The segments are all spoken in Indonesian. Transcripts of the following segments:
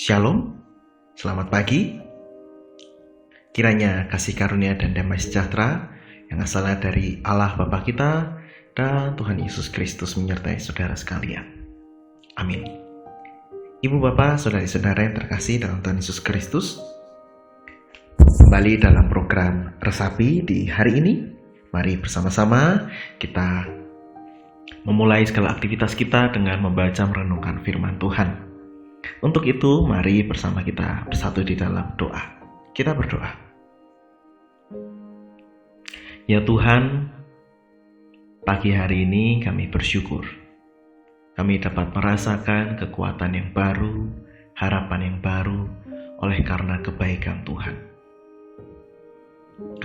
Shalom, selamat pagi. Kiranya kasih karunia dan damai sejahtera yang asalnya dari Allah Bapa kita dan Tuhan Yesus Kristus menyertai saudara sekalian. Amin. Ibu Bapak, saudari-saudara yang terkasih dalam Tuhan Yesus Kristus, kembali dalam program Resapi di hari ini. Mari bersama-sama kita memulai segala aktivitas kita dengan membaca merenungkan firman Tuhan. Untuk itu, mari bersama kita bersatu di dalam doa. Kita berdoa. Ya Tuhan, pagi hari ini kami bersyukur. Kami dapat merasakan kekuatan yang baru, harapan yang baru, oleh karena kebaikan Tuhan.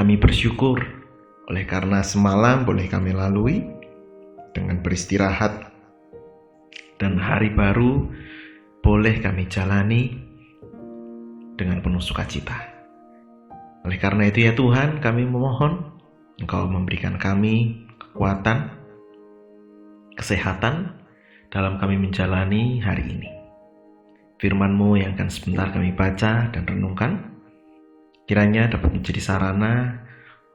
Kami bersyukur oleh karena semalam boleh kami lalui dengan beristirahat, dan hari baru boleh kami jalani dengan penuh sukacita. Oleh karena itu ya Tuhan, kami memohon Engkau memberikan kami kekuatan, kesehatan dalam kami menjalani hari ini. Firman-Mu yang akan sebentar kami baca dan renungkan, kiranya dapat menjadi sarana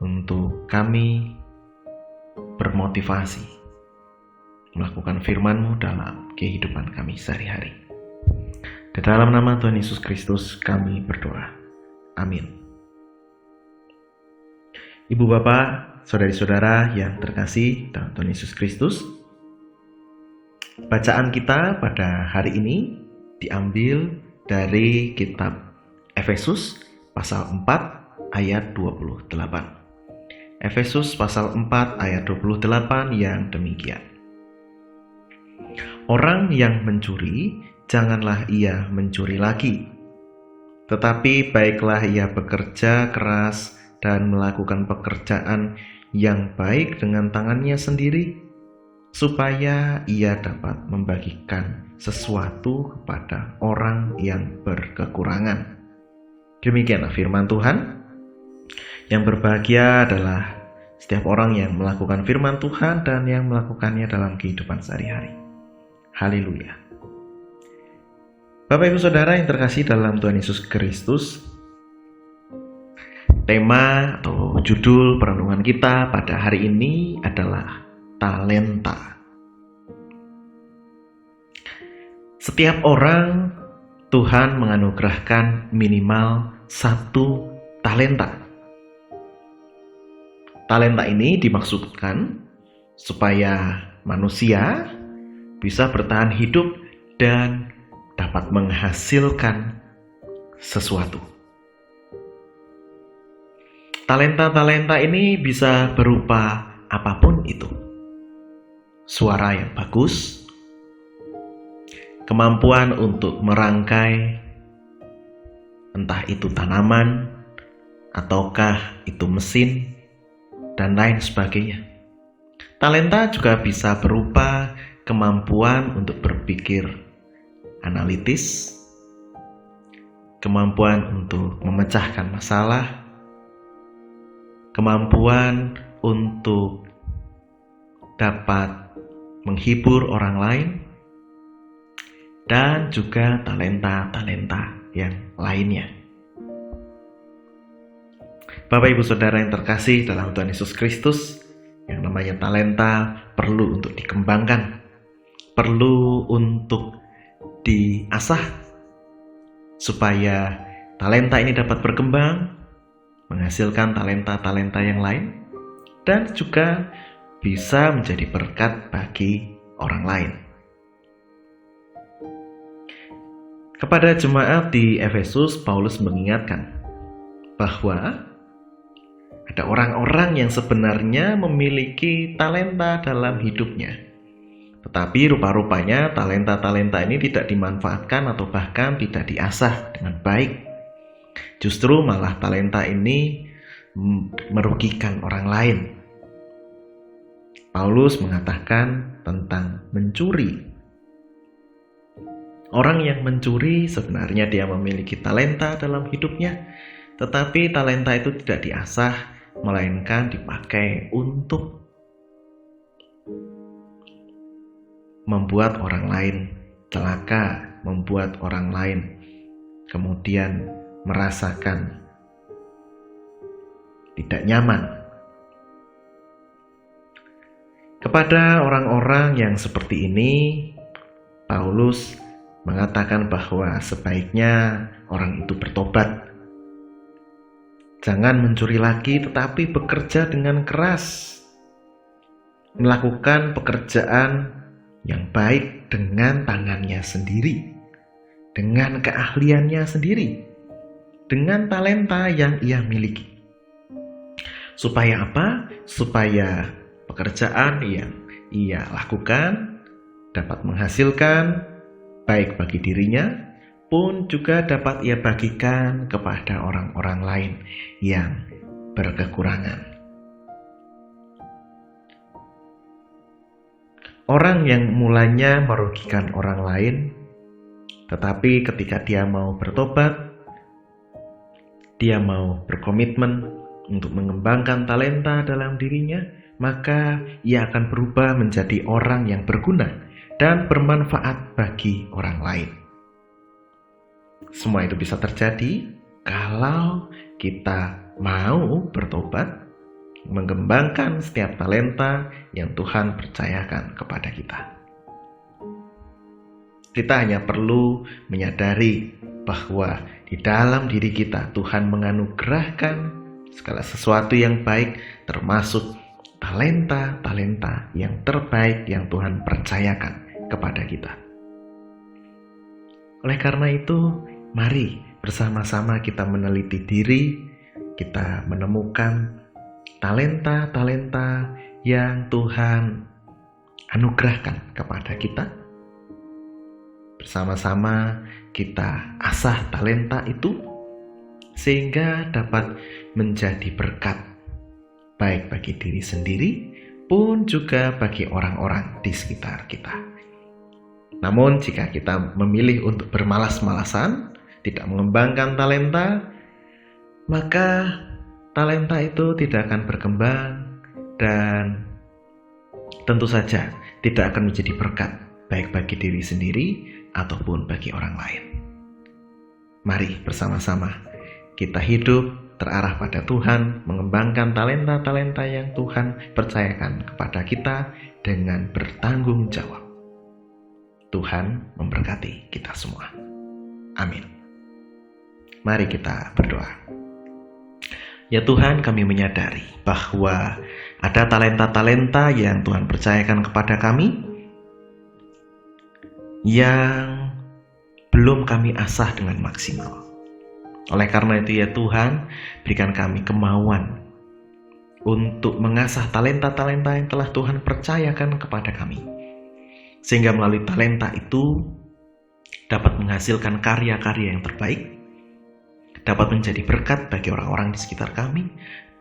untuk kami bermotivasi melakukan firman-Mu dalam kehidupan kami sehari-hari. Di dalam nama Tuhan Yesus Kristus kami berdoa. Amin. Ibu Bapak, saudari-saudara yang terkasih dalam Tuhan Yesus Kristus, bacaan kita pada hari ini diambil dari kitab Efesus pasal 4 ayat 28. Efesus pasal 4 ayat 28 yang demikian. Orang yang mencuri, janganlah ia mencuri lagi, tetapi baiklah ia bekerja keras dan melakukan pekerjaan yang baik dengan tangannya sendiri, supaya ia dapat membagikan sesuatu kepada orang yang berkekurangan. Demikianlah firman Tuhan. Yang berbahagia adalah setiap orang yang melakukan firman Tuhan dan yang melakukannya dalam kehidupan sehari-hari. Haleluya. Bapak Ibu Saudara yang terkasih dalam Tuhan Yesus Kristus, tema atau judul perenungan kita pada hari ini adalah talenta. Setiap orang Tuhan menganugerahkan minimal 1 talenta. Talenta ini dimaksudkan supaya manusia bisa bertahan hidup dan dapat menghasilkan sesuatu. Talenta-talenta ini bisa berupa apapun itu. Suara yang bagus, kemampuan untuk merangkai, entah itu tanaman, ataukah itu mesin, dan lain sebagainya. Talenta juga bisa berupa kemampuan untuk berpikir analitis, kemampuan untuk memecahkan masalah, kemampuan untuk dapat menghibur orang lain, dan juga talenta-talenta yang lainnya. Bapak Ibu Saudara yang terkasih dalam Tuhan Yesus Kristus, yang namanya talenta perlu untuk dikembangkan, perlu untuk diasah supaya talenta ini dapat berkembang, menghasilkan talenta-talenta yang lain, dan juga bisa menjadi berkat bagi orang lain. Kepada jemaat di Efesus, Paulus mengingatkan bahwa ada orang-orang yang sebenarnya memiliki talenta dalam hidupnya, tetapi rupa-rupanya talenta-talenta ini tidak dimanfaatkan atau bahkan tidak diasah dengan baik. Justru malah talenta ini merugikan orang lain. Paulus mengatakan tentang mencuri. Orang yang mencuri sebenarnya dia memiliki talenta dalam hidupnya, tetapi talenta itu tidak diasah, melainkan dipakai untuk membuat orang lain celaka, membuat orang lain kemudian merasakan tidak nyaman. Kepada orang-orang yang seperti ini, Paulus mengatakan bahwa sebaiknya orang itu bertobat. Jangan mencuri lagi, tetapi bekerja dengan keras. Melakukan pekerjaan yang baik dengan tangannya sendiri, dengan keahliannya sendiri, dengan talenta yang ia miliki. Supaya apa? Supaya pekerjaan yang ia lakukan dapat menghasilkan baik bagi dirinya, pun juga dapat ia bagikan kepada orang-orang lain yang berkekurangan. Orang yang mulanya merugikan orang lain, tetapi ketika dia mau bertobat, dia mau berkomitmen untuk mengembangkan talenta dalam dirinya, maka ia akan berubah menjadi orang yang berguna dan bermanfaat bagi orang lain. Semua itu bisa terjadi kalau kita mau bertobat, mengembangkan setiap talenta yang Tuhan percayakan kepada kita. Kita hanya perlu menyadari bahwa di dalam diri kita Tuhan menganugerahkan segala sesuatu yang baik, termasuk talenta-talenta yang terbaik yang Tuhan percayakan kepada kita. Oleh karena itu, mari bersama-sama kita meneliti diri, kita menemukan talenta-talenta yang Tuhan anugerahkan kepada kita. Bersama-sama kita asah talenta itu sehingga dapat menjadi berkat baik bagi diri sendiri pun juga bagi orang-orang di sekitar kita. Namun jika kita memilih untuk bermalas-malasan, tidak mengembangkan talenta, maka talenta itu tidak akan berkembang dan tentu saja tidak akan menjadi berkat baik bagi diri sendiri ataupun bagi orang lain. Mari bersama-sama kita hidup terarah pada Tuhan, mengembangkan talenta-talenta yang Tuhan percayakan kepada kita dengan bertanggung jawab. Tuhan memberkati kita semua. Amin. Mari kita berdoa. Ya Tuhan, kami menyadari bahwa ada talenta-talenta yang Tuhan percayakan kepada kami yang belum kami asah dengan maksimal. Oleh karena itu ya Tuhan, berikan kami kemauan untuk mengasah talenta-talenta yang telah Tuhan percayakan kepada kami. Sehingga melalui talenta itu dapat menghasilkan karya-karya yang terbaik, dapat menjadi berkat bagi orang-orang di sekitar kami,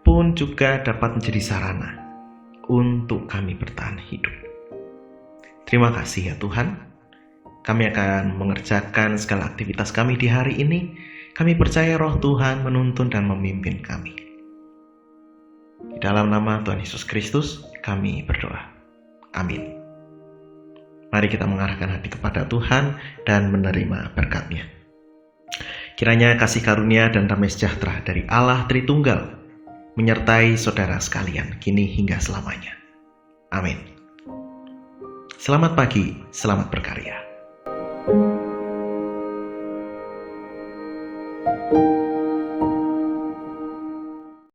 pun juga dapat menjadi sarana untuk kami bertahan hidup. Terima kasih ya Tuhan. Kami akan mengerjakan segala aktivitas kami di hari ini. Kami percaya Roh Tuhan menuntun dan memimpin kami. Di dalam nama Tuhan Yesus Kristus, kami berdoa. Amin. Mari kita mengarahkan hati kepada Tuhan dan menerima berkat-Nya. Kiranya kasih karunia dan damai sejahtera dari Allah Tritunggal menyertai saudara sekalian kini hingga selamanya. Amin. Selamat pagi, selamat berkarya.